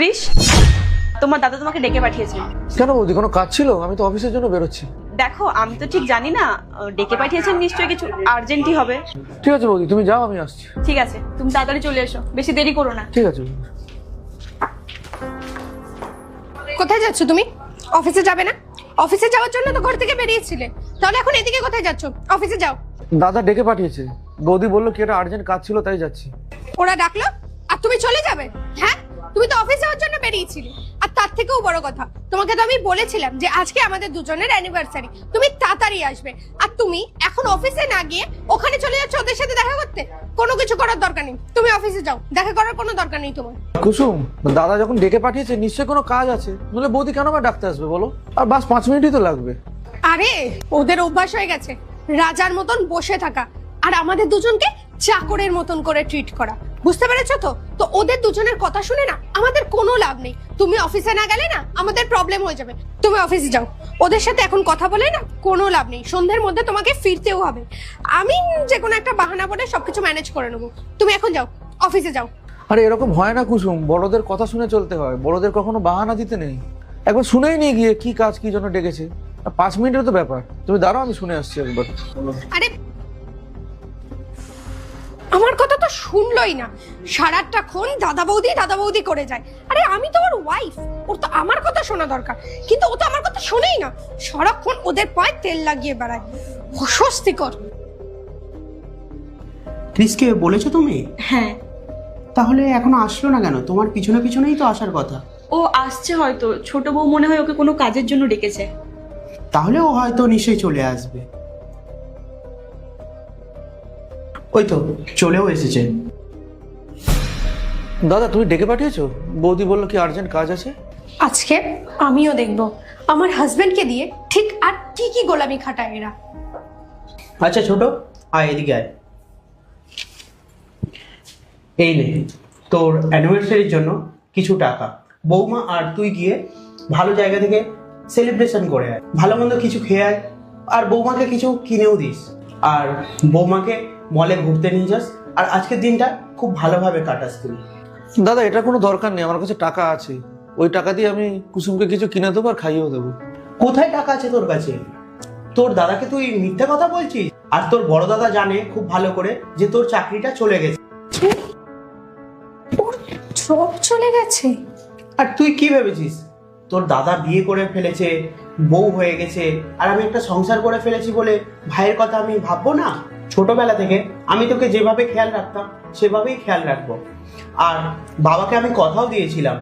কৃষ, তোমার দাদা তোমাকে ডেকে পাঠিয়েছে। কেন বৌদি, কোনো কাজ ছিল? আমি তো অফিসের জন্য বেরোচ্ছি। দেখো আমি তো ঠিক জানি না, ডেকে পাঠিয়েছেন নিশ্চয়ই কিছু আর্জেন্টই হবে। ঠিক আছে বৌদি, তুমি যাও, আমি আসছি। ঠিক আছে, তুমি তাড়াতাড়ি চলে এসো, বেশি দেরি করো না। ঠিক আছে। কোথায় যাচ্ছ তুমি? অফিসে যাবে না? অফিসে যাওয়ার জন্য তো ঘর থেকে বেরিয়েছিলে, তাহলে এখন এদিকে কোথায় যাচ্ছ? অফিসে যাও। দাদা ডেকে পাঠিয়েছে, বৌদি বললো কি একটা আর্জেন্ট কাজ ছিল, তাই যাচ্ছি। ওরা ডাকলো আর তুমি চলে যাবে? হ্যাঁ, তুমি তো অফিস যাওয়ার জন্য বেরিয়েছিলে। আর তার থেকেও বড় কথা, তোমাকে তো আমি বলেছিলাম যে আজকে আমাদের দুজনের অ্যানিভার্সারি, তুমি তাড়াতাড়ি আসবে। আর তুমি এখন অফিসে না গিয়ে ওখানে চলে যাচ্ছ ওদের সাথে দেখা করতে। কোনো কিছু করার দরকার নেই, তুমি অফিসে যাও, দেখা করার কোনো দরকার নেই তোমার। কুসুম, দাদা যখন ডেকে পাঠিয়েছে নিশ্চয়ই কোনো কাজ আছে, নইলে বৌদি কেন আমার ডাকতে আসবে বলো? আর বাস 5 মিনিটই তো লাগবে। আরে ওদের অভ্যাস হয়ে গেছে রাজার মতন বসে থাকা আর আমাদের দুজনকে চাকরের মতন করে ট্রিট করা, বুঝতে পেরেছো তো? তো ওদের দুজনের কথা শুনে না আমাদের কোনো লাভ নেই। তুমি অফিসে না গেলে না আমাদের প্রবলেম হয়ে যাবে। তুমি অফিসে যাও, ওদের সাথে এখন কথা বলে না কোনো লাভ নেই। সন্ধ্যের মধ্যে তোমাকে ফিরতেও হবে। আমি যে কোনো একটা বাহানা বলে সবকিছু ম্যানেজ করে নেবো। তুমি এখন যাও, অফিসে যাও। আরে এরকম হয় না কুসুম, বড়দের কথা শুনে চলতে হয়, বড়দের কখনো বাহানা দিতে নেই। একবার শুনেই নিয়ে গিয়ে কি কাজ কি জন্য ডেকেছে। 5 মিনিটের তো ব্যাপার, তুমি দাঁড়াও, আমি শুনে আসছি একবার। আরে আমার কথা তো শুনলই না, সারাটাক্ষণ দাদা বৌদি করে যায়। আরে আমি তো ওর ওয়াইফ, ওর তো আমার কথা শোনা দরকার, কিন্তু ও তো আমার কথা শোনেই না। সারাক্ষণ ওদের পায়ে তেল লাগিয়ে বেড়ায়, অস্বস্তিকর। ক্রিসকে বলেছো তুমি? হ্যাঁ। তাহলে এখনো আসলো না কেন? তোমার পিছনে পিছনেই তো আসার কথা। ও আসছে হয়তো, ছোট বউ মনে হয় ওকে কোনো কাজের জন্য ডেকেছে। তাহলে ও হয়তো নিশ্চয়ই চলে আসবে। ওই তো চলেও এসেছে। দাদা তুমি ডেকে পাঠিয়েছো? বৌদি বললো কি আর্জেন্ট কাজ আছে। আজকে আমিও দেখবো আমার হাজবেন্ডকে দিয়ে ঠিক আর কি কি গোলামি খাটায় এরা। আচ্ছা ছোট, আয় এদিকে আয়। এই নে তোর অ্যানিভার্সারির জন্য কিছু টাকা। বৌমা আর তুই গিয়ে ভালো জায়গা থেকে সেলিব্রেশন করে আয়, ভালো মন্দ কিছু খেয়ে আয়, আর বৌমাকে কিছু কিনেও দিস। আর বৌমাকে মলে ঘুরতে নিয়ে যাস, আর আজকের দিনটা খুব ভালোভাবে কাটাস তুই। দাদা এটা কোনো দরকার নেই, আমার কাছে টাকা আছে। ওই টাকা দিয়ে আমি কুসুমকে কিছু কিনে দেবো আর খাইয়েও দেবো। কোথায় টাকা আছে তোর কাছে? তোর দাদাকে তুই মিথ্যা কথা বলছিস। আর তোর বড় দাদা জানে খুব ভালো করে যে তোর চাকরিটা চলে গেছে। ওর জব চলে গেছে? আর তুই কি ভেবেছিস তোর দাদা বিয়ে করে ফেলেছে, বউ হয়ে গেছে, আর আমি একটা সংসার করে ফেলেছি বলে ভাইয়ের কথা আমি ভাববো না? ছোটবেলা থেকে আমি তোকে যেভাবে খেয়াল রাখতাম সেভাবেই খেয়াল রাখবো। আর বাবাকে আমি কথাও দিয়েছিলাম